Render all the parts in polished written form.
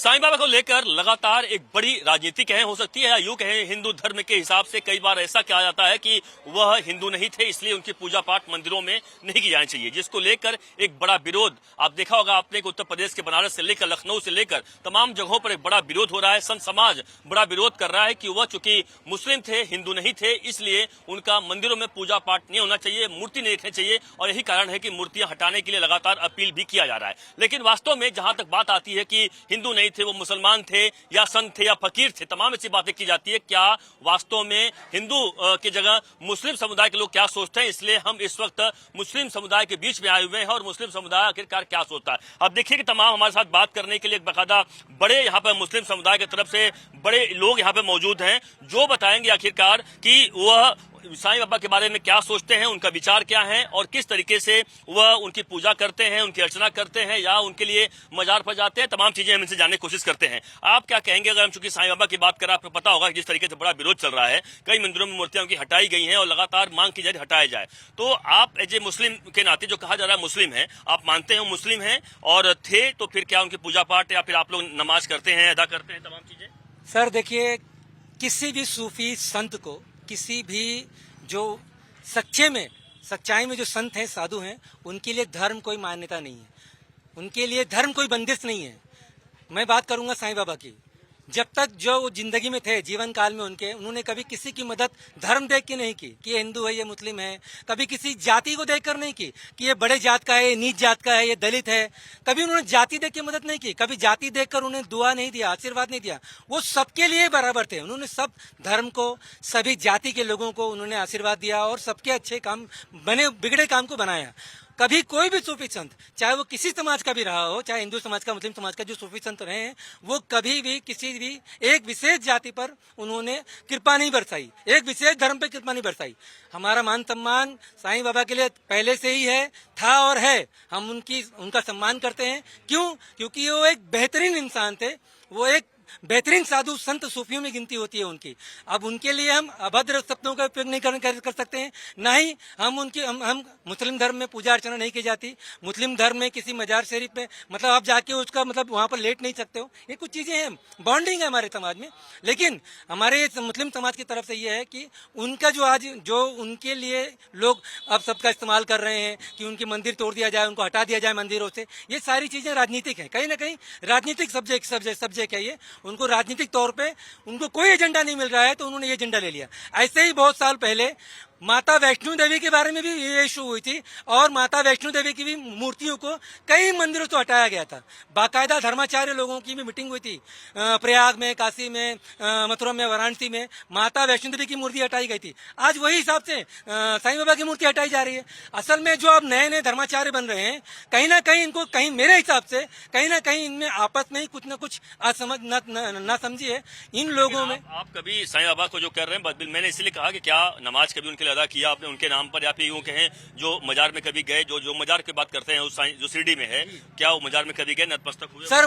साईं बाबा को लेकर लगातार एक बड़ी राजनीति कहें हो सकती है या यूं कहें हिंदू धर्म के हिसाब से कई बार ऐसा कहा जाता है कि वह हिंदू नहीं थे, इसलिए उनकी पूजा पाठ मंदिरों में नहीं की जानी चाहिए, जिसको लेकर एक बड़ा विरोध आप देखा होगा आपने कि उत्तर प्रदेश के बनारस से लेकर लखनऊ से लेकर तमाम जगहों पर एक बड़ा विरोध हो रहा है। संत समाज बड़ा विरोध कर रहा है कि वह चूंकि मुस्लिम थे, हिंदू नहीं थे, इसलिए उनका मंदिरों में पूजा पाठ नहीं होना चाहिए, मूर्ति नहीं रखनी चाहिए और यही कारण है कि मूर्तियां हटाने के लिए लगातार अपील भी किया जा रहा है। लेकिन वास्तव में जहां तक बात आती है कि हिंदू नहीं थे, वो मुसलमान थे या संत थे या फकीर थे, तमाम ऐसी बातें की जाती है। क्या वास्तव में हिंदू की जगह मुस्लिम समुदाय के लोग क्या सोचते हैं, इसलिए हम इस वक्त मुस्लिम समुदाय के बीच में आए हुए हैं और मुस्लिम समुदाय आखिरकार क्या सोचता है। अब देखिए कि तमाम हमारे साथ बात करने के लिए एक बाकायदा बड़े यहाँ पर मुस्लिम समुदाय की तरफ से बड़े लोग यहाँ पे मौजूद हैं जो बताएंगे आखिरकार कि वह साईं बाबा के बारे में क्या सोचते हैं, उनका विचार क्या है और किस तरीके से वह उनकी पूजा करते हैं, उनकी अर्चना करते हैं या उनके लिए मजार पर जाते हैं। तमाम चीजें हम इनसे जानने की कोशिश करते हैं। आप क्या कहेंगे अगर हम चूंकि साईं बाबा की बात करें, आपको पता होगा कि जिस तरीके से बड़ा विरोध चल रहा है, कई मंदिरों में मूर्तियां उनकी हटाई गई हैं और लगातार मांग की जा रही हटाया जाए, तो आप एज ए मुस्लिम के नाते जो कहा जा रहा है मुस्लिम है, आप मानते हैं मुस्लिम है और थे, तो फिर क्या उनकी पूजा पाठ या फिर आप लोग नमाज करते हैं, अदा करते हैं तमाम चीजें? सर देखिए, किसी भी सूफी संत को, किसी भी जो सच्चाई में जो संत हैं, साधु हैं, उनके लिए धर्म कोई मान्यता नहीं है, उनके लिए धर्म कोई बंदिश नहीं है। मैं बात करूंगा साईं बाबा की। जब तक जो वो जिंदगी में थे, जीवन काल में उन्होंने कभी किसी की मदद धर्म देख के नहीं की कि ये हिंदू है, ये मुस्लिम है, कभी किसी जाति को देखकर नहीं की कि ये बड़े जात का है, ये नीच जात का है, ये दलित है, कभी उन्होंने जाति देख के मदद नहीं की, कभी जाति देखकर उन्हें दुआ नहीं दिया, आशीर्वाद नहीं दिया। वो सबके लिए बराबर थे। उन्होंने सब धर्म को, सभी जाति के लोगों को उन्होंने आशीर्वाद दिया और सबके अच्छे काम, बने बिगड़े काम को बनाया। कभी कोई भी सूफी संत, चाहे वो किसी समाज का भी रहा हो, चाहे हिंदू समाज का, मुस्लिम समाज का, जो सूफी संत रहे हैं, वो कभी भी किसी भी एक विशेष जाति पर उन्होंने कृपा नहीं बरसाई, एक विशेष धर्म पर कृपा नहीं बरसाई। हमारा मान सम्मान साईं बाबा के लिए पहले से ही है, था और है। हम उनका सम्मान करते हैं। क्यों? क्योंकि वो एक बेहतरीन इंसान थे, वो एक बेहतरीन साधु संत सूफियों में गिनती होती है उनकी। अब उनके लिए हम अभद्र शब्दों का उपयोग नहीं कर सकते हैं, ना ही हम मुस्लिम धर्म में पूजा अर्चना नहीं की जाती। मुस्लिम धर्म में किसी मजार शरीफ में मतलब आप जाके उसका मतलब वहां पर लेट नहीं सकते हो। ये कुछ चीजें हैं, बॉन्डिंग है हमारे समाज में। लेकिन हमारे मुस्लिम समाज की तरफ से ये है कि उनका जो उनके लिए लोग अब सबका इस्तेमाल कर रहे हैं कि उनके मंदिर तोड़ दिया जाए, उनको हटा दिया जाए मंदिरों से, ये सारी चीजें राजनीतिक है, कहीं ना कहीं राजनीतिक सब्जेक्ट है ये। उनको राजनीतिक तौर पे उनको कोई एजेंडा नहीं मिल रहा है तो उन्होंने ये एजेंडा ले लिया। ऐसे ही बहुत साल पहले माता वैष्णो देवी के बारे में भी ये इशू हुई थी और माता वैष्णो देवी की भी मूर्तियों को कई मंदिरों से हटाया गया था। बाकायदा धर्माचार्य लोगों की भी मीटिंग हुई थी प्रयाग में, काशी में, मथुरा में, वाराणसी में। माता वैष्णो देवी की मूर्ति हटाई गई थी। आज वही हिसाब से साईं बाबा की मूर्ति हटाई जा रही है। असल में जो अब नए नए धर्माचार्य बन रहे हैं, कहीं ना कहीं इनको, कहीं मेरे हिसाब से कहीं ना कहीं इनमें आपस में ही कुछ न कुछ असमझ ना समझी है इन लोगों में। आप कभी साईं बाबा को जो कर रहे हैं, मैंने इसलिए कहा कि क्या नमाज कभी उनके लिए अदा किया आपने उनके नाम पर, या फिर यूं कहें जो मजार में कभी गए, जो मजार की बात करते हैं उस जो शिरडी में है, क्या वो मजार में कभी गए, नतमस्तक हुए? सर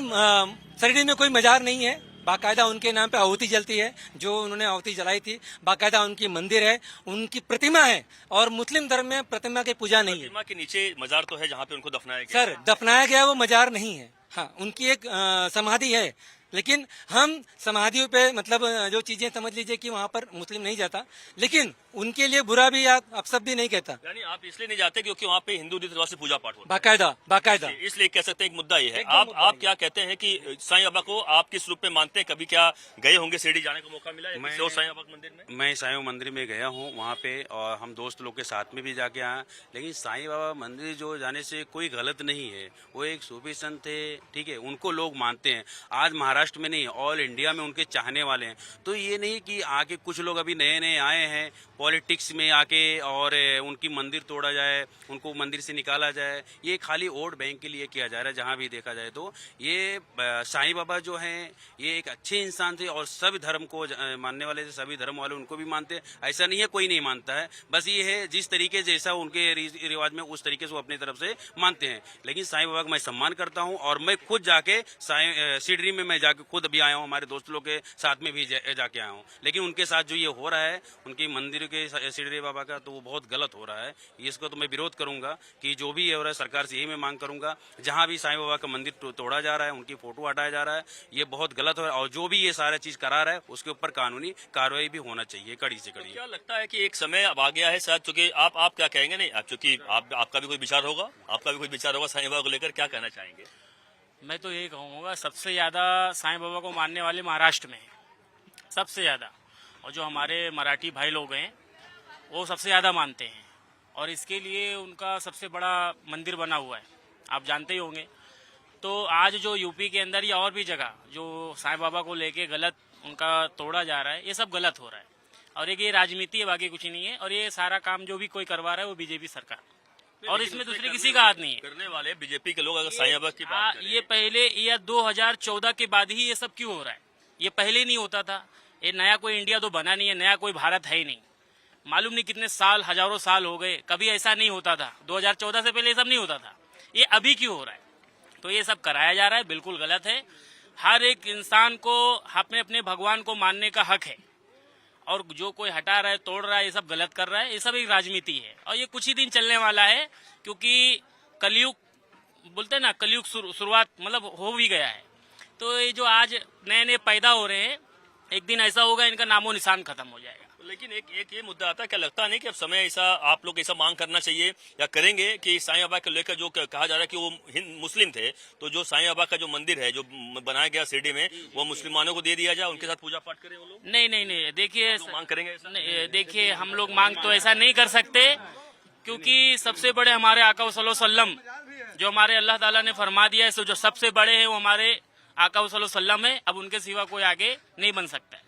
शिरडी में कोई मजार नहीं है, बाकायदा उनके नाम पे आहुति जलती है, जो उन्होंने आहुति जलाई थी। बाकायदा उनकी मंदिर है, उनकी प्रतिमा है और मुस्लिम धर्म में प्रतिमा की पूजा नहीं है। प्रतिमा के नीचे मजार तो है जहाँ पे उनको दफनाया गया। सर दफनाया गया वो मजार नहीं है, हाँ उनकी एक समाधि है। लेकिन हम समाधियों पे मतलब जो चीजें समझ लीजिए कि वहाँ पर मुस्लिम नहीं जाता, लेकिन उनके लिए बुरा भी या अपशब्द भी नहीं कहता। यानी आप इसलिए नहीं जाते क्योंकि वहाँ पे हिंदू रीति रिवाज से पूजा पाठ होता है बाकायदा इसलिए कह सकते हैं एक मुद्दा ये है। आप क्या कहते हैं कि साईं बाबा को आप किस रूप में मानते हैं? कभी क्या गए होंगे शिरडी जाने का मौका मिला है साईं बाबा मंदिर में? मैं साईं बाबा मंदिर में गया हूँ वहाँ पे, और हम दोस्त लोग के साथ में भी जाके आए। लेकिन साईं बाबा मंदिर जो जाने से कोई गलत नहीं है, वो एक सूफी संत थे, ठीक है, उनको लोग मानते हैं। आज महाराष्ट्र में नहीं, ऑल इंडिया में उनके चाहने वाले हैं। तो ये नहीं कि आके कुछ लोग अभी नए नए आए हैं पॉलिटिक्स में आके और उनकी मंदिर तोड़ा जाए, उनको मंदिर से निकाला जाए, ये खाली वोट बैंक के लिए किया जा रहा है। जहां भी देखा जाए तो ये साईं बाबा जो हैं ये एक अच्छे इंसान थे और सभी धर्म को मानने वाले थे, सभी धर्म वाले उनको भी मानते हैं। ऐसा नहीं है कोई नहीं मानता है, बस ये है जिस तरीके जैसा उनके रिवाज में उस तरीके से वो अपनी तरफ से मानते हैं। लेकिन साईं बाबा का मैं सम्मान करता हूँ और मैं खुद जाके शिरडी में मैं जाके खुद अभी आया हूँ, हमारे दोस्त लोग के साथ में भी जाके आया हूँ। लेकिन उनके साथ जो ये हो रहा है उनकी मंदिर के शिरडी बाबा का, तो वो बहुत गलत हो रहा है। इसको तो मैं विरोध करूंगा कि जो भी हो रहा है सरकार से यही मैं मांग करूंगा, जहां भी साईं बाबा का मंदिर तोड़ा जा रहा है, उनकी फोटो हटाया जा रहा है, ये बहुत गलत है। और जो भी ये सारा चीज करा रहा है उसके ऊपर कानूनी कार्रवाई भी होना चाहिए, कड़ी से कड़ी। क्या लगता है कि एक समय अब आ गया है शायद, चूंकि आप क्या कहेंगे? नहीं, आप चूंकि आपका भी कोई विचार होगा, साईं बाबा को लेकर क्या कहना चाहेंगे? मैं तो यही कहूँगा, सबसे ज़्यादा साईं बाबा को मानने वाले महाराष्ट्र में हैं, सबसे ज़्यादा। और जो हमारे मराठी भाई लोग हैं वो सबसे ज़्यादा मानते हैं, और इसके लिए उनका सबसे बड़ा मंदिर बना हुआ है, आप जानते ही होंगे। तो आज जो यूपी के अंदर या और भी जगह जो साईं बाबा को लेके गलत उनका तोड़ा जा रहा है, ये सब गलत हो रहा है। और एक ये राजनीति है, बाकी कुछ नहीं है। और ये सारा काम जो भी कोई करवा रहा है वो बीजेपी सरकार, और इसमें दूसरे किसी का हाथ नहीं है। करने वाले बीजेपी के लोग अगर साईं बाबा की बात करें, ये पहले या 2014 के बाद ही ये सब क्यों हो रहा है? ये पहले नहीं होता था। ये नया कोई इंडिया तो बना नहीं है, नया कोई भारत है ही नहीं। मालूम नहीं कितने साल, हजारों साल हो गए, कभी ऐसा नहीं होता था। 2014 से पहले ये सब नहीं होता था। ये अभी क्यों हो रहा है? तो ये सब कराया जा रहा है, बिल्कुल गलत है। हर एक इंसान को अपने अपने भगवान को मानने का हक है, और जो कोई हटा रहा है, तोड़ रहा है, ये सब गलत कर रहा है। ये सब एक राजनीति है, और ये कुछ ही दिन चलने वाला है, क्योंकि कलयुग बोलते हैं ना, कलयुग शुरुआत मतलब हो भी गया है। तो ये जो आज नए नए पैदा हो रहे हैं, एक दिन ऐसा होगा इनका नामो निशान खत्म हो जाएगा। लेकिन एक ये मुद्दा आता है, क्या लगता नहीं कि अब समय ऐसा आप लोग ऐसा मांग करना चाहिए या करेंगे कि साईं बाबा को लेकर जो कहा जा रहा है कि वो मुस्लिम थे, तो जो साईं बाबा का जो मंदिर है जो बनाया गया शिरडी में, वो मुसलमानों को दे दिया जाए, उनके साथ पूजा पाठ करें वो लोग? नहीं, देखिए मांग करेंगे ऐसा? देखिए, हम लोग मांग तो ऐसा नहीं कर सकते, क्योंकि सबसे बड़े हमारे आका सल्लल्लाहु अलैहि वसल्लम, जो हमारे अल्लाह ताला ने फरमा दिया है, सो जो सबसे बड़े हैं वो हमारे आका सल्लल्लाहु अलैहि वसल्लम है। अब उनके सिवा कोई आगे नहीं बन सकता है,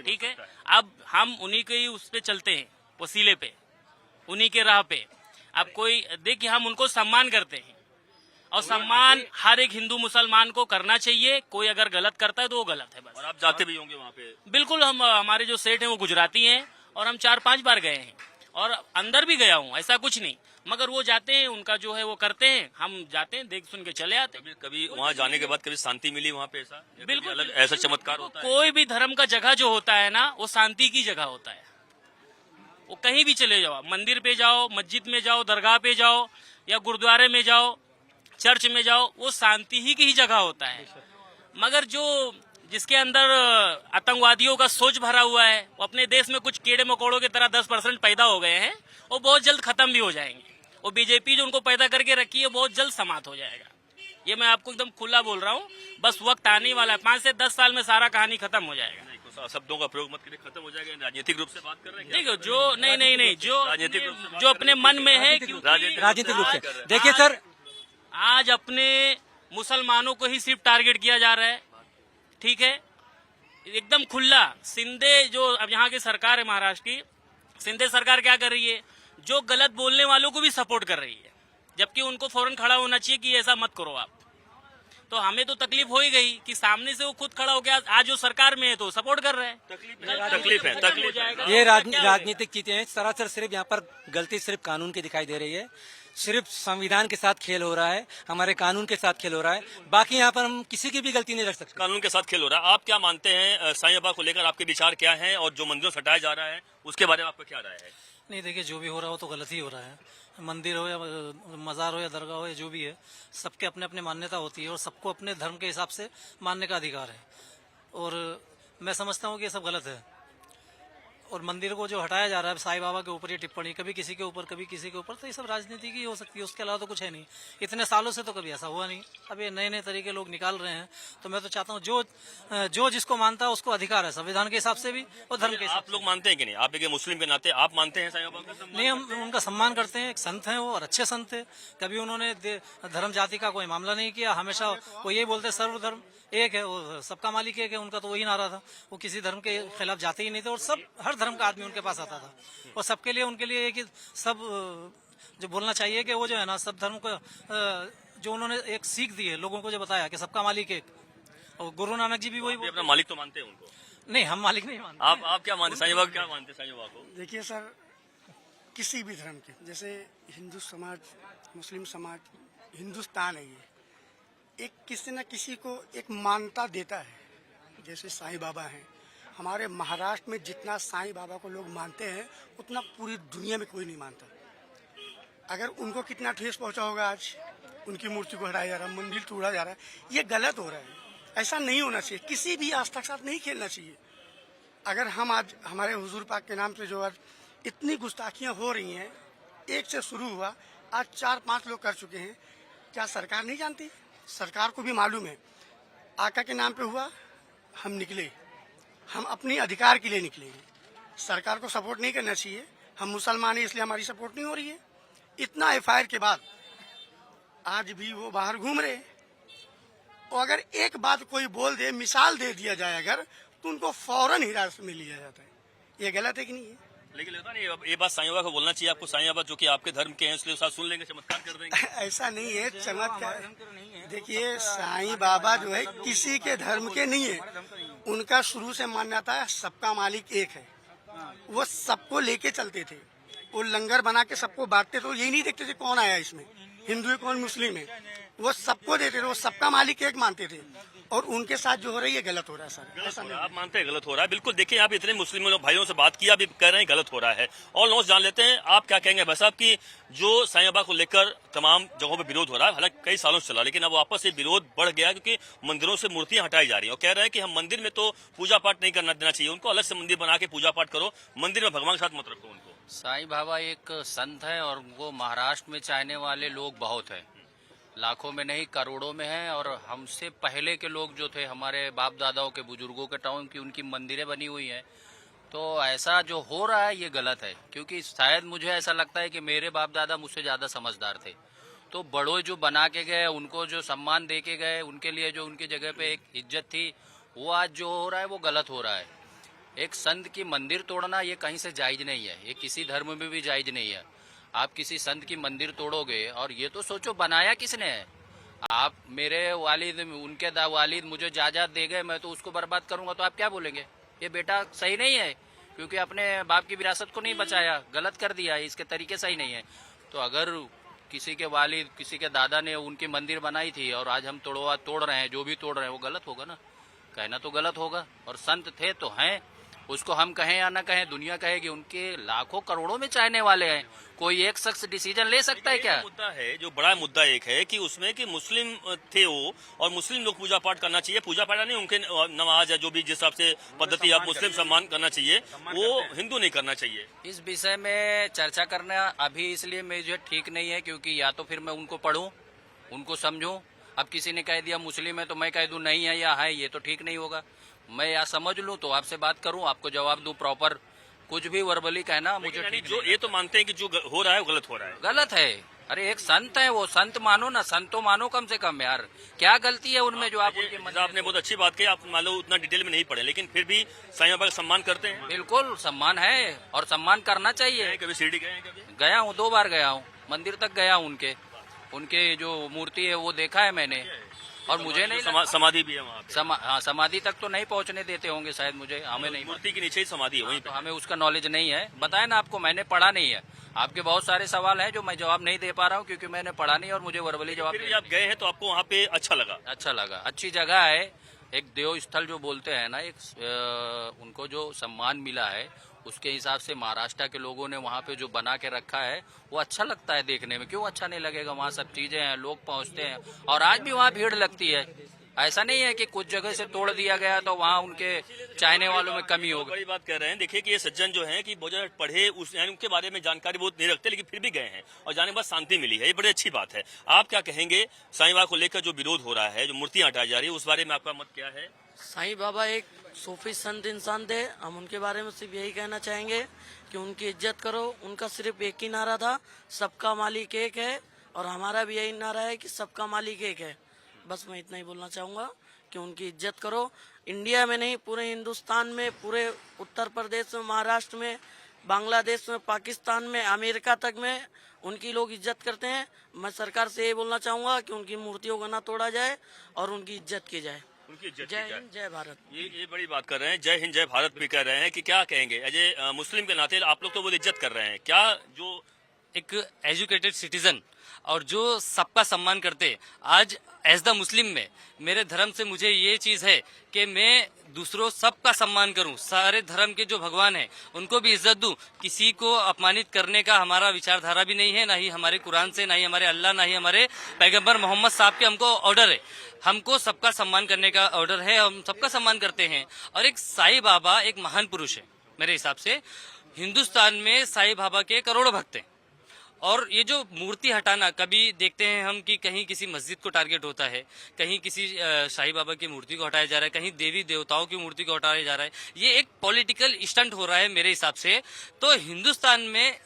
ठीक है। अब हम उन्हीं के ही उस पे चलते हैं, वसीले पे, उन्हीं के राह पे। अब कोई देखिए, हम उनको सम्मान करते हैं, और सम्मान हर एक हिंदू मुसलमान को करना चाहिए। कोई अगर गलत करता है तो वो गलत है, बस। और आप जाते भी होंगे वहाँ पे? बिल्कुल, हमारे जो सेठ हैं वो गुजराती हैं, और हम 4-5 बार गए हैं, और अंदर भी गया हूँ, ऐसा कुछ नहीं। मगर वो जाते हैं, उनका जो है वो करते हैं, हम जाते हैं, देख सुन के चले आते हैं। कभी वहाँ जाने के बाद कभी शांति मिली वहाँ पे? ऐसा बिल्कुल अलग ऐसा चमत्कार होता है? कोई भी धर्म का जगह जो होता है ना, वो शांति की जगह होता है। वो कहीं भी चले जाओ, मंदिर पे जाओ, मस्जिद में जाओ, दरगाह पे जाओ, या गुरुद्वारे में जाओ, चर्च में जाओ, वो शांति ही की जगह होता है। मगर जो जिसके अंदर आतंकवादियों का सोच भरा हुआ है, वो अपने देश में कुछ कीड़े मकोड़ों की तरह 10% पैदा हो गए हैं, वो बहुत जल्द खत्म भी हो जाएंगे। वो बीजेपी जो उनको पैदा करके रखी है, बहुत जल्द समाप्त हो जाएगा। ये मैं आपको एकदम खुला बोल रहा हूँ, बस वक्त आने वाला है, 5 से 10 साल में सारा कहानी खत्म हो जाएगा। शब्दों का प्रयोग मत करिए, खत्म हो जाएगा। राजनीतिक रूप से बात कर रहे हैं? देखो, जो नहीं, जो अपने मन में है, राजनीतिक रूप से देखिए सर, आज अपने मुसलमानों को ही सिर्फ टारगेट किया जा रहा है, ठीक है, एकदम खुला। सिंधे जो अब यहाँ की सरकार है, महाराष्ट्र की सिंधे सरकार क्या कर रही है, जो गलत बोलने वालों को भी सपोर्ट कर रही है, जबकि उनको फौरन खड़ा होना चाहिए कि ऐसा मत करो आप। तो हमें तो तकलीफ हो ही गई कि सामने से वो खुद खड़ा हो गया, आज जो सरकार में है तो सपोर्ट कर रहे हैं। तकलीफ है। ये राजनीतिक चीजें हैं सरासर। सिर्फ यहाँ पर गलती सिर्फ कानून की दिखाई दे रही है, सिर्फ संविधान के साथ खेल हो रहा है, हमारे कानून के साथ खेल हो रहा है। बाकी यहाँ पर हम किसी की भी गलती नहीं रख सकते। कानून के साथ खेल हो रहा है। आप क्या मानते हैं साईं बाबा को लेकर, आपके विचार क्या हैं, और जो मंदिरों से हटाया जा रहा है उसके बारे में आपका क्या राय है? नहीं, देखिए, जो भी हो रहा हो तो गलत ही हो रहा है। मंदिर हो या मज़ार हो या दरगाह हो या जो भी है, सबके अपने अपने मान्यता होती है, और सबको अपने धर्म के हिसाब से मानने का अधिकार है। और मैं समझता हूँ कि ये सब गलत है। और मंदिर को जो हटाया जा रहा है साईं बाबा के ऊपर, ये टिप्पणी कभी किसी के ऊपर कभी किसी के ऊपर, तो ये सब राजनीति की हो सकती है, उसके अलावा तो कुछ है नहीं। इतने सालों से तो कभी ऐसा हुआ नहीं। अब ये नए नए तरीके लोग निकाल रहे हैं, तो मैं तो चाहता हूँ जो जिसको मानता है उसको अधिकार है, संविधान के हिसाब से भी और धर्म के हिसाब आप लोग मानते हैं कि नहीं? आप एक मुस्लिम के नाते आप मानते हैं साईं बाबा को? नहीं, हम उनका सम्मान करते हैं। एक संत हैं वो, और अच्छे संत है। कभी उन्होंने धर्म जाति का कोई मामला नहीं किया। हमेशा वो ये बोलते सर्वधर्म एक है, वो सबका मालिक एक है, उनका तो वही नारा था। वो किसी धर्म के खिलाफ जाते ही नहीं थे, और सब हर धर्म का आदमी उनके पास आता था, और सबके लिए उनके लिए कि सब जो बोलना चाहिए कि वो जो है ना, सब धर्म को जो उन्होंने एक सीख दी है लोगों को, जो बताया कि सबका मालिक एक। और गुरु नानक जी भी वही अपना मालिक तो मानते हैं उनको? नहीं, हम मालिक नहीं मानते। आप क्या मानते साईं बाबा? क्या मानते साईं बाबा को? देखिए सर, किसी भी धर्म के, जैसे हिंदू समाज, मुस्लिम समाज, हिंदुस्तान है, ये एक किसी न किसी को एक मान्यता देता है। जैसे साईं बाबा हैं, हमारे महाराष्ट्र में जितना साईं बाबा को लोग मानते हैं उतना पूरी दुनिया में कोई नहीं मानता। अगर उनको कितना ठेस पहुंचा होगा, आज उनकी मूर्ति को हटाया जा रहा है, मंदिर तोड़ा जा रहा है, ये गलत हो रहा है। ऐसा नहीं होना चाहिए, किसी भी आस्था के साथ नहीं खेलना चाहिए। अगर हम आज हमारे हुजूर पाक के नाम से जो आज इतनी गुस्ताखियां हो रही हैं, एक से शुरू हुआ, आज 4-5 लोग कर चुके हैं, क्या सरकार नहीं जानती? सरकार को भी मालूम है। आका के नाम पे हुआ, हम निकले, हम अपने अधिकार के लिए निकले हैं। सरकार को सपोर्ट नहीं करना चाहिए। हम मुसलमान हैं इसलिए हमारी सपोर्ट नहीं हो रही है। इतना एफआईआर के बाद आज भी वो बाहर घूम रहे हैं। और अगर एक बात कोई बोल दे, मिसाल दे दिया जाए अगर, तो उनको फौरन हिरासत में लिया जाता है। ये गलत है कि नहीं है? लेकिन लगता नहीं ये बात साईं बाबा को बोलना चाहिए आपको। साईं बाबा जो कि आपके धर्म के हैं, इसलिए साथ सुन लेंगे, चमत्कार कर देंगे। ऐसा नहीं है, चमत्कार देखिए, साईं बाबा जो है किसी के धर्म के नहीं है। उनका शुरू से मान्यता है सबका मालिक एक है। वो सबको लेके चलते थे, वो लंगर बना के सबको बांटते थे। यही नहीं देखते थे कौन आया इसमें, हिंदू है कौन मुस्लिम है, वो सबको देते थे। वो सबका मालिक एक मानते थे। और उनके साथ जो हो रही है गलत हो रहा है सर। ऐसा नहीं, आप मानते हैं गलत हो रहा है? बिल्कुल, देखिए यहाँ पे इतने मुस्लिम भाइयों से बात किया, अभी कह रहे हैं गलत हो रहा है। और लोग जान लेते हैं आप क्या कहेंगे भाई साहब की जो साईं बाबा को लेकर तमाम जगहों पे विरोध हो रहा है, हालांकि कई सालों से चला, लेकिन अब वापस ये विरोध बढ़ गया क्योंकि मंदिरों से मूर्तियां हटाई जा रही हैं और कह रहे हैं कि हम मंदिर में तो पूजा पाठ नहीं करना देना चाहिए उनको, अलग से मंदिर बना के पूजा पाठ करो, मंदिर में भगवान के साथ मत रखो उनको। साईं बाबा एक संत है और वो महाराष्ट्र में चाहने वाले लोग बहुत हैं, लाखों में नहीं करोड़ों में हैं। और हमसे पहले के लोग जो थे, हमारे बाप दादाओं के बुजुर्गों के टाइम की उनकी मंदिरें बनी हुई हैं। तो ऐसा जो हो रहा है ये गलत है, क्योंकि शायद मुझे ऐसा लगता है कि मेरे बाप दादा मुझसे ज़्यादा समझदार थे। तो बड़ों जो बना के गए, उनको जो सम्मान दे के गए, उनके लिए जो उनकी जगह पे एक इज्जत थी, वो आज जो हो रहा है वो गलत हो रहा है। एक संत की मंदिर तोड़ना ये कहीं से जायज नहीं है, ये किसी धर्म में भी जायज नहीं है। आप किसी संत की मंदिर तोड़ोगे, और ये तो सोचो बनाया किसने है। आप मेरे वालिद, उनके वालिद मुझे जायदाद दे गए, मैं तो उसको बर्बाद करूंगा, तो आप क्या बोलेंगे? ये बेटा सही नहीं है, क्योंकि अपने बाप की विरासत को नहीं बचाया, गलत कर दिया, इसके तरीके सही नहीं है। तो अगर किसी के वालिद, किसी के दादा ने उनकी मंदिर बनाई थी और आज हम तोड़ रहे हैं, जो भी तोड़ रहे हैं वो गलत होगा ना, कहना तो गलत होगा। और संत थे तो हैं, उसको हम कहें या ना कहें, दुनिया कहेगी, उनके लाखों करोड़ों में चाहने वाले हैं। कोई एक शख्स डिसीजन ले सकता है क्या? मुद्दा है, जो बड़ा मुद्दा एक है कि उसमें कि मुस्लिम थे वो, और मुस्लिम लोग पूजा पाठ करना चाहिए, पूजा पाठ नहीं, उनके नमाज है जो भी जिस हिसाब से पद्धति आप मुस्लिम सम्मान करना चाहिए, वो हिंदू नहीं करना चाहिए। इस विषय में चर्चा करना अभी इसलिए मुझे ठीक नहीं है, क्योंकि या तो फिर मैं उनको पढ़ूं, उनको समझूं। अब किसी ने कह दिया मुस्लिम है तो मैं कह दूं नहीं है या है, ये तो ठीक नहीं होगा। मैं या समझ लूं तो आपसे बात करूं, आपको जवाब दूं प्रॉपर। कुछ भी वर्बली कहना मुझे ठीक जो ये तो मानते हैं कि जो हो रहा है वो गलत हो रहा है। गलत है। अरे एक संत है, वो संत मानो ना, संत तो मानो कम से कम यार। क्या गलती है उनमें जो आप उनके मन? आपने बहुत अच्छी बात कही, आप मान लो उतना डिटेल में नहीं पढ़े, लेकिन फिर भी साईं बाबा का सम्मान करते हैं। बिल्कुल सम्मान है और सम्मान करना चाहिए। कभी शिरडी गए हैं? कभी गया हूँ, 2 बार गया हूँ, मंदिर तक गया हूँ। उनके जो मूर्ति है वो देखा है मैंने, और मुझे नहीं समाधि भी है वहाँ पे। हाँ, समाधि तक तो नहीं पहुंचने देते होंगे शायद, मुझे हमें नहीं, मूर्ति के नीचे ही समाधि है वहीं तो पे। हमें उसका नॉलेज नहीं है। बताया ना आपको, मैंने पढ़ा नहीं है। आपके बहुत सारे सवाल हैं जो मैं जवाब नहीं दे पा रहा हूँ, क्योंकि मैंने पढ़ा नहीं और मुझे वर्बली जवाब फिर भी आप गए हैं तो आपको वहाँ पे अच्छा लगा? अच्छा लगा, अच्छी जगह है। एक देव स्थल जो बोलते हैं ना, एक उनको जो सम्मान मिला है उसके हिसाब से महाराष्ट्र के लोगों ने वहाँ पे जो बना के रखा है वो अच्छा लगता है देखने में। क्यों अच्छा नहीं लगेगा? वहाँ सब चीजें हैं, लोग पहुँचते हैं, और आज भी वहाँ भीड़ लगती है। ऐसा नहीं है कि कुछ जगह से तोड़ दिया गया तो वहाँ उनके चाहने वालों में कमी होगी। बड़ी बात कह रहे हैं। देखिए कि ये सज्जन जो हैं कि बहुत ज्यादा पढ़े, उस यानी उनके बारे में जानकारी बहुत नहीं रखते, लेकिन फिर भी गए हैं और जाने के बाद शांति मिली है, ये बड़ी अच्छी बात है। आप क्या कहेंगे साईं बाबा को लेकर जो विरोध हो रहा है, जो मूर्तियां हटाई जा रही है, उस बारे में आपका मत क्या है? साईं बाबा एक सूफी संत इंसान थे। हम उनके बारे में सिर्फ यही कहना चाहेंगे कि उनकी इज्जत करो। उनका सिर्फ एक ही नारा था, सबका मालिक एक है, और हमारा भी यही नारा है कि सबका मालिक एक है। बस मैं इतना ही बोलना चाहूँगा कि उनकी इज्जत करो। इंडिया में नहीं, पूरे हिंदुस्तान में, पूरे उत्तर प्रदेश में, महाराष्ट्र में, बांग्लादेश में, पाकिस्तान में, अमेरिका तक में उनकी लोग इज्जत करते हैं। मैं सरकार से ये बोलना चाहूँगा कि उनकी मूर्तियों को ना तोड़ा जाए और उनकी इज्जत की जाए। जय हिंद, जय भारत। ये बड़ी बात कर रहे हैं, जय हिंद जय भारत भी कर रहे हैं। कि क्या कहेंगे अजय, मुस्लिम के नाते आप लोग तो वो इज्जत कर रहे हैं, क्या जो एक एजुकेटेड सिटीजन और जो सबका सम्मान करते, आज एज द मुस्लिम में मेरे धर्म से मुझे ये चीज है कि मैं दूसरों सबका सम्मान करूं, सारे धर्म के जो भगवान हैं उनको भी इज्जत दूं। किसी को अपमानित करने का हमारा विचारधारा भी नहीं है, ना ही हमारे कुरान से, ना ही हमारे अल्लाह, ना ही हमारे पैगंबर मोहम्मद साहब के हमको ऑर्डर है। हमको सबका सम्मान करने का ऑर्डर है, हम सबका सम्मान करते हैं। और एक साईं बाबा एक महान पुरुष है मेरे हिसाब से। हिंदुस्तान में साईं बाबा के करोड़ों भक्त हैं और ये जो मूर्ति हटाना, कभी देखते हैं हम कि कहीं किसी मस्जिद को टारगेट होता है, कहीं किसी साईं बाबा की मूर्ति को हटाया जा रहा है, कहीं देवी देवताओं की मूर्ति को हटाया जा रहा है। ये एक पॉलिटिकल स्टंट हो रहा है मेरे हिसाब से। तो हिंदुस्तान में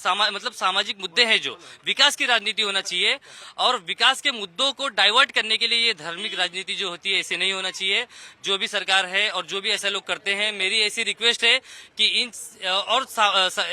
मतलब सामाजिक मुद्दे हैं, जो विकास की राजनीति होना चाहिए और विकास के मुद्दों को डाइवर्ट करने के लिए ये धार्मिक राजनीति जो होती है ऐसे नहीं होना चाहिए। जो भी सरकार है और जो भी ऐसे लोग करते हैं, मेरी ऐसी रिक्वेस्ट है कि इन और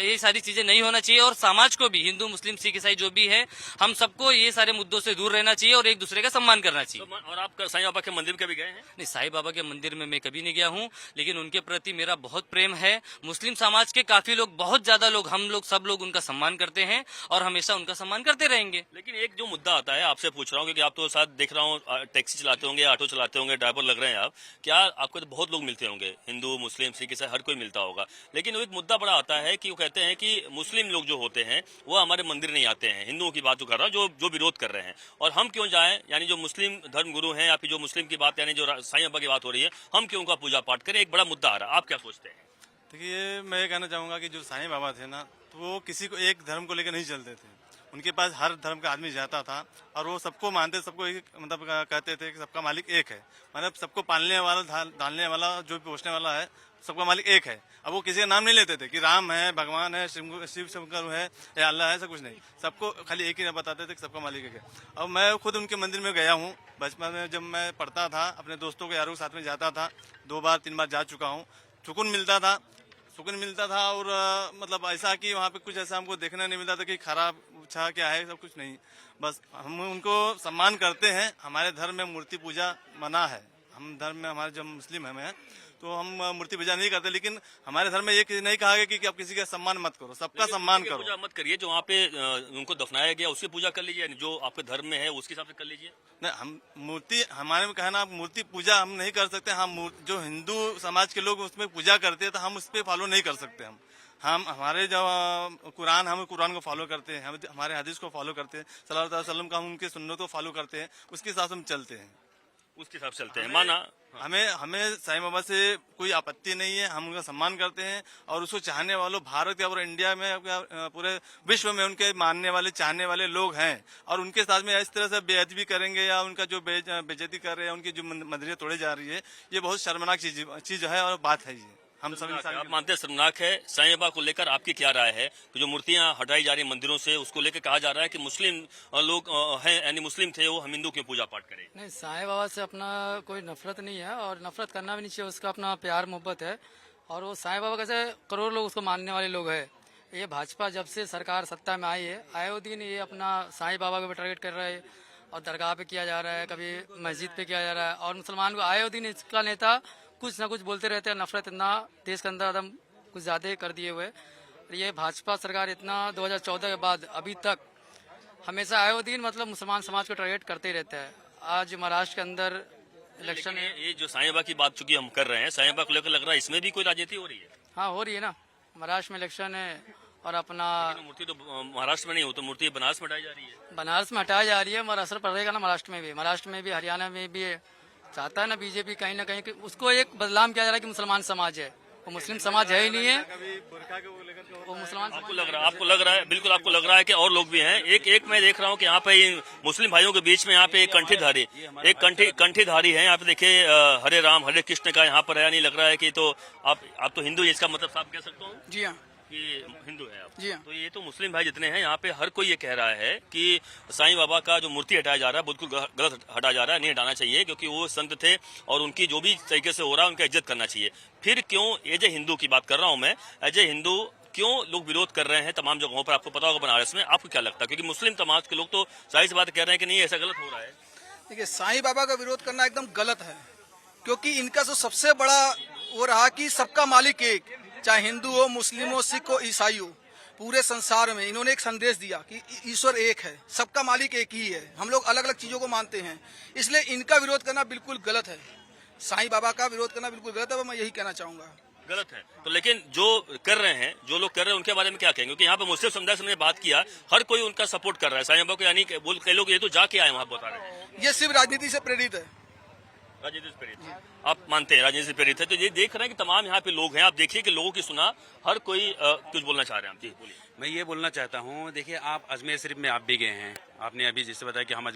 ये सारी चीजें नहीं होना चाहिए और समाज को भी, हिंदू मुस्लिम सिख ईसाई जो भी है, हम सबको ये सारे मुद्दों से दूर रहना चाहिए और एक दूसरे का सम्मान करना चाहिए। और आप साईं बाबा के मंदिर कभी गए हैं? नहीं, साईं बाबा के मंदिर में मैं कभी नहीं गया हूँ, लेकिन उनके प्रति मेरा बहुत प्रेम है। मुस्लिम समाज के काफी लोग, बहुत ज्यादा लोग, हम लोग सब लोग उनका सम्मान करते हैं और हमेशा उनका सम्मान करते रहेंगे। लेकिन एक जो मुद्दा आता है, आपसे पूछ रहा हूँ क्योंकि आप तो साथ देख रहा हूँ टैक्सी चलाते होंगे, ऑटो चलाते होंगे, ड्राइवर लग रहे हैं आप, क्या आपको तो बहुत लोग मिलते होंगे, हिंदू मुस्लिम सिख ईसाई हर कोई मिलता होगा। लेकिन एक मुद्दा बड़ा आता है कि वो कहते हैं कि मुस्लिम लोग जो होते हैं वो हमारे मंदिर नहीं आते हैं। हिंदुओं की बात जो कर रहा हूँ, जो विरोध कर रहे हैं, और हम क्यों जाएं, यानी जो मुस्लिम धर्म गुरु हैं या फिर जो मुस्लिम की बात, यानी जो साईं बाबा की बात हो रही है, हम क्यों उनका पूजा पाठ करें, एक बड़ा मुद्दा आ रहा है। आप क्या सोचते हैं? देखिए, मैं ये कहना चाहूँगा कि जो साईं बाबा थे ना, तो वो किसी को एक धर्म को लेकर नहीं चलते थे। उनके पास हर धर्म का आदमी जाता था और वो सबको मानते, सबको एक मतलब कहते थे कि सबका मालिक एक है, मतलब सबको पालने वाला, डालने वाला, जो पोषने वाला है, सबका मालिक एक है। अब वो किसी का नाम नहीं लेते थे कि राम है, भगवान है, शिव शंकर है या अल्लाह है, सब कुछ नहीं, सबको खाली एक ही बताते थे कि सबका मालिक एक है। अब मैं खुद उनके मंदिर में गया हूँ। बचपन में जब मैं पढ़ता था, अपने दोस्तों के यारों के साथ में जाता था, 2 बार 3 बार जा चुका हूँ। सुकून मिलता था और मतलब ऐसा कि वहाँ पे कुछ ऐसा हमको देखने नहीं मिलता था कि खराब अच्छा क्या है, सब कुछ नहीं। बस हम उनको सम्मान करते हैं। हमारे धर्म में मूर्ति पूजा मना है। हम धर्म में, हमारे जब मुस्लिम हैं तो हम मूर्ति पूजा नहीं करते, लेकिन हमारे धर्म में ये नहीं कहा गया कि आप किसी का सम्मान मत करो, सबका सम्मान करो। पूजा मत करिए, जो वहाँ पे उनको दफनाया गया उसकी पूजा कर लीजिए, जो आपके धर्म में है उसके हिसाब से कर लीजिए। नहीं, हम मूर्ति, हमारे में कहना, मूर्ति पूजा हम नहीं कर सकते। हम जो हिंदू समाज के लोग उसमें पूजा करते हैं तो हम उस पर फॉलो नहीं कर सकते। हम हमारे जो कुरान, हम कुरान को फॉलो करते हैं, हम हमारे हदीस को फॉलो करते हैं, सल्लल्लाहु अलैहि वसल्लम का, हम उनके सुन्नत को फॉलो करते हैं, उसके हिसाब से हम चलते हैं, उसके हिसाब से चलते हैं। माना हमें साईं बाबा से कोई आपत्ति नहीं है, हम उनका सम्मान करते हैं और उसको चाहने वालों, भारत या इंडिया में, पूरे विश्व में उनके मानने वाले, चाहने वाले लोग हैं और उनके साथ में इस तरह से बेअदबी करेंगे या उनका जो बेइज्जती कर रहे हैं, उनकी जो मंदिरें तोड़े जा रही है, ये बहुत शर्मनाक चीज है और बात है। ये हम सब आप मानते हैं शर्मनाक है। साईं बाबा को लेकर आपकी क्या राय है कि जो मूर्तियां हटाई जा रही है मंदिरों से, उसको लेकर कहा जा रहा है कि मुस्लिम लोग हैं, यानी मुस्लिम थे वो, हम हिंदू क्यों पूजा पाठ करें? नहीं, साईं बाबा से अपना कोई नफरत नहीं है और नफरत करना भी नहीं चाहिए, उसका अपना प्यार मोहब्बत है। और वो साईं बाबा कैसे करोड़ लोग उसको मानने वाले लोग हैं। ये भाजपा जब से सरकार सत्ता में आई है, आए दिन ये अपना साईं बाबा को भी टारगेट कर रहा है और दरगाह पे किया जा रहा है, कभी मस्जिद पे किया जा रहा है और मुसलमान को आए दिन इसका नेता कुछ ना कुछ बोलते रहते हैं। नफरत इतना देश के अंदर एकदम कुछ ज्यादा कर दिए हुए। ये भाजपा सरकार इतना 2014 के बाद अभी तक हमेशा आए दिन मतलब मुसलमान समाज को टारगेट करते ही रहता है। आज महाराष्ट्र के अंदर इलेक्शन है। ये जो साईं बाबा की बात चूंकि हम कर रहे हैं, साईं बाबा को लेकर लग रहा है इसमें भी कोई राजनीति हो रही है। हाँ, हो रही है ना, महाराष्ट्र में इलेक्शन है और अपना मूर्ति तो महाराष्ट्र में नहीं हो तो मूर्ति बनारस में हटाई जा रही है। बनारस में हटाई जा रही है, मगर असर पड़ेगा ना महाराष्ट्र में भी, हरियाणा में भी चाहता है ना बीजेपी कहीं ना कहीं कि उसको एक बदनाम किया जा रहा है कि मुसलमान समाज है। वो मुस्लिम समाज है ही नहीं है, वो मुसलमान। आपको लग रहा है बिल्कुल आपको लग रहा है कि और लोग भी हैं। एक मैं देख रहा हूँ कि यहाँ पे मुस्लिम भाइयों के बीच में यहाँ पे एक कंठीधारी है। यहाँ पे देखिए हरे राम हरे कृष्ण का यहाँ पर है, नहीं लग रहा है कि तो आप तो हिंदू, इसका मतलब साफ कह सकता हूँ? जी हाँ, कि हिंदू है आप? जी हाँ। तो ये तो मुस्लिम भाई जितने हैं यहाँ पे हर कोई ये कह रहा है कि साईं बाबा का जो मूर्ति हटाया जा रहा है बिल्कुल गलत हटाया जा रहा है, नहीं हटाना चाहिए, क्योंकि वो संत थे और उनकी जो भी तरीके से हो रहा है उनका इज्जत करना चाहिए। फिर क्यों एज ए हिंदू की बात कर रहा हूँ मैं, एज ए हिंदू क्यों लोग विरोध कर रहे हैं तमाम जगहों पर? आपको पता होगा बनारस में, आपको क्या लगता है? क्योंकि मुस्लिम समाज के लोग तो जाहिर सी बात कह रहे हैं कि नहीं ऐसा गलत हो रहा है। देखिए, साईं बाबा का विरोध करना एकदम गलत है, क्योंकि इनका जो सबसे बड़ा वो रहा कि सबका मालिक एक, चाहे हिंदू हो, मुस्लिम हो, सिख हो, ईसाई हो। पूरे संसार में इन्होंने एक संदेश दिया कि ईश्वर एक है, सबका मालिक एक ही है। हम लोग अलग अलग चीजों को मानते हैं, इसलिए इनका विरोध करना बिल्कुल गलत है। साईं बाबा का विरोध करना बिल्कुल गलत है, मैं यही कहना चाहूंगा। गलत है तो लेकिन जो कर रहे हैं, जो लोग कर रहे हैं, उनके बारे में क्या कहेंगे? क्योंकि यहाँ पे मुस्लिम समुदाय से हमने बात किया, हर कोई उनका सपोर्ट कर रहा है साईं बाबा को, यानी कई लोग ये तो जाके आए वहां बता रहे हैं। ये सिर्फ राजनीति से प्रेरित है। राजनीति से प्रेरित आप मानते हैं राजनीति से प्रेरित है? तो ये देख रहे हैं कि तमाम यहाँ पे लोग हैं, आप देखिए कि लोगों की सुना, हर कोई कुछ बोलना चाह रहे हैं। आप जी बोलिए। मैं ये बोलना चाहता हूँ, देखिए आप अजमेर शरीफ में आप भी गए हैं, आपने अभी जिससे बताया कि हम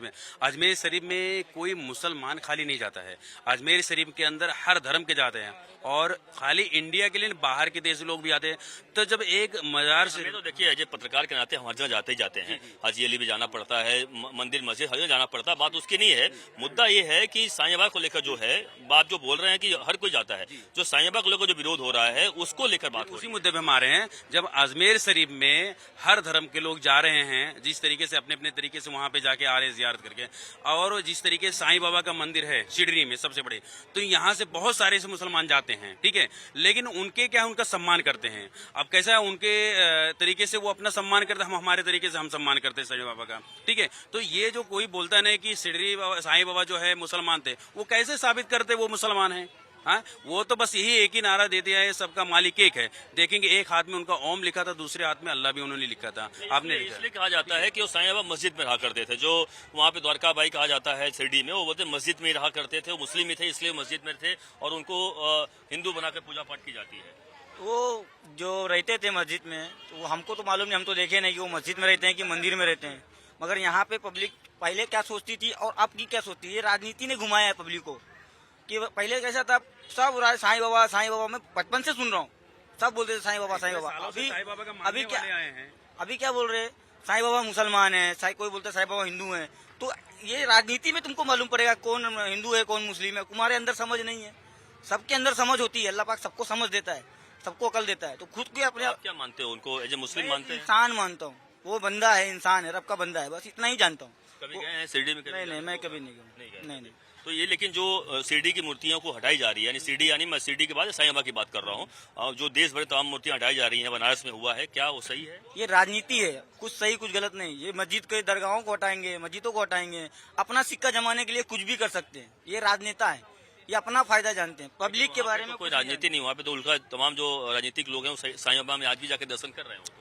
अजमेर शरीफ में कोई मुसलमान खाली नहीं जाता है। अजमेर शरीफ के अंदर हर धर्म के जाते हैं, और खाली इंडिया के लिए बाहर के देश लोग भी आते हैं। तो जब एक मजार से तो देखिए, अजय पत्रकार के नाते हम हर जगह जाते ही जाते हैं, हाजी अली भी जाना पड़ता है, मंदिर मस्जिद हर जगह जाना पड़ता है। बात उसकी नहीं है, मुद्दा ये है कि साईं बाबा को लेकर जो है बात जो बोल रहे हैं कि हर कोई जाता है, जो साईं बाबा को लेकर जो विरोध हो रहा है उसको लेकर बात उसी मुद्दे पे हम आ रहे हैं। जब अजमेर शरीफ में हर धर्म के लोग जा रहे हैं, जिस तरीके से अपने अपने तरीके से वहां पे जाके आ रहे हैं जियारत करके, और जिस तरीके से साईं बाबा का मंदिर है शिरडी में सबसे बड़े, तो यहाँ से बहुत सारे से मुसलमान जाते हैं, ठीक है, लेकिन उनके क्या उनका सम्मान करते हैं। अब कैसा है, उनके तरीके से वो अपना सम्मान करते हैं, हम हमारे तरीके से हम सम्मान करते हैं साईं बाबा का, ठीक है। तो ये जो कोई बोलता नहीं कि शिरडी साईं बाबा जो है मुसलमान थे, वो कैसे साबित करते वो मुसलमान है? हाँ, वो तो बस यही एक ही नारा देते हैं, सबका मालिक एक है। देखेंगे एक हाथ में उनका ओम लिखा था, दूसरे हाथ में अल्लाह भी उन्होंने लिखा था। आपने इसलिए कहा जाता है कि वो साईं बाबा मस्जिद में रहा करते थे, जो वहाँ पे द्वारका बाई कहा जाता है शिरडी में, वो बोलते मस्जिद में ही रहा करते थे, वो मुस्लिम ही थे इसलिए मस्जिद में थे, और उनको हिंदू बनाकर पूजा पाठ की जाती है। वो जो रहते थे मस्जिद में, तो वो हमको तो मालूम नहीं, हम तो देखे नहीं कि वो मस्जिद में रहते हैं कि मंदिर में रहते हैं। मगर यहाँ पे पब्लिक पहले क्या सोचती थी और अब की क्या सोचती है, ये राजनीति ने घुमाया है पब्लिक को। कि पहले कैसा था, सब साईं बाबा मैं बचपन से सुन रहा हूँ, सब बोलते थे साईं बाबा साईं बाबा। अभी क्या बोल रहे, साईं बाबा मुसलमान है, कोई बोलता है साईं बाबा हिंदू है। तो ये राजनीति में तुमको मालूम पड़ेगा कौन हिंदू है कौन मुस्लिम है। तुम्हारे अंदर समझ नहीं है, सबके अंदर समझ होती है, अल्लाह पाक सबको समझ देता है, सबको अकल देता है। तो खुद के अपने आप क्या मानते हो उनको? एज ए मुस्लिम मानते हैं? इंसान मानता हूँ, वो बंदा है, इंसान है, रब का बंदा है, बस इतना ही जानता हूँ। कभी गए हैं शिरडी में? नहीं, मैं कभी नहीं गया। नहीं। तो ये लेकिन जो शिरडी की मूर्तियों को हटाई जा रही है, यानी शिरडी यानी मैं शिरडी के बाद साईं बाबा की बात कर रहा हूँ, जो देश भर तमाम मूर्तियां हटाई जा रही हैं, बनारस में हुआ है, क्या वो सही है? ये राजनीति है, कुछ सही कुछ गलत नहीं। ये मस्जिद के दरगाहों को हटाएंगे, मस्जिदों को हटाएंगे, अपना सिक्का जमाने के लिए कुछ भी कर सकते हैं। ये राजनेता है, ये अपना फायदा जानते हैं, पब्लिक के बारे में कोई राजनीति नहीं, वहाँ पे तो उल्टा तमाम जो राजनीतिक लोग हैं वो साईं बाबा में आज भी जाके दर्शन कर रहे हैं।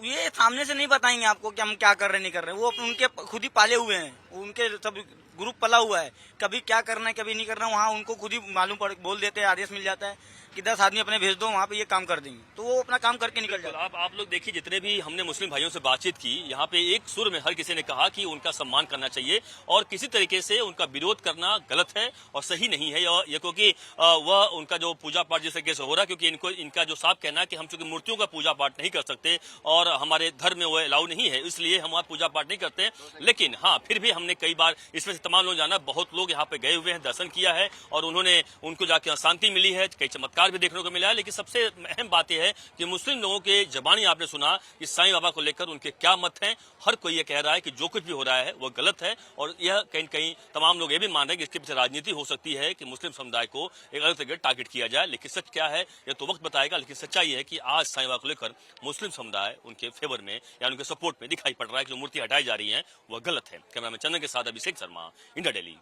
ये सामने से नहीं बताएंगे आपको कि हम क्या कर रहे नहीं कर रहे, वो उनके खुद ही पाले हुए हैं, उनके सब ग्रुप पला हुआ है, कभी क्या करना है कभी नहीं करना, वहाँ उनको खुद ही मालूम पड़ बोल देते हैं, आदेश मिल जाता है कि 10 आदमी अपने भेज दो, वहाँ पे ये काम कर देंगे, तो वो अपना काम करके निकल जाते हैं। आप लोग देखिए, जितने भी हमने मुस्लिम भाइयों से बातचीत की, यहाँ पे एक सुर में हर किसी ने कहा कि उनका सम्मान करना चाहिए और किसी तरीके से उनका विरोध करना गलत है और सही नहीं है। ये क्योंकि वह उनका जो पूजा पाठ जिस तरीके से हो रहा है, क्योंकि इनका जो साफ कहना है कि हम चूंकि मूर्तियों का पूजा पाठ नहीं कर सकते और हमारे धर्म में वो अलाउ नहीं है, इसलिए हम पूजा पाठ नहीं करते। लेकिन हाँ, फिर भी हमने कई बार इसमें से तमाम लोग जाना, बहुत लोग यहाँ पे गए हुए हैं, दर्शन किया है और उन्होंने उनको जाके शांति मिली है, कई चमत्कार भी देखने को मिला है। लेकिन सबसे अहम बात यह है कि मुस्लिम लोगों के जबानी आपने सुना कि साईं बाबा को लेकर उनके क्या मत हैं। हर कोई ये कह रहा है कि जो कुछ भी हो रहा है वो गलत है, और यह कहीं कहीं तमाम लोग ये भी मान रहे हैं कि इसके पीछे राजनीति हो सकती है कि मुस्लिम समुदाय को एक अलग तरीके टारगेट किया जाए। लेकिन सच क्या है यह तो वक्त बताएगा। लेकिन सच्चाई है कि आज साईं बाबा को लेकर मुस्लिम समुदाय उनके फेवर में या उनके सपोर्ट में दिखाई पड़ रहा है कि जो मूर्ति हटाई जा रही है वह गलत है। कैमरामैन चंदन के साथ अभिषेक शर्मा, इंडिया डेली,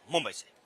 मुंबई से।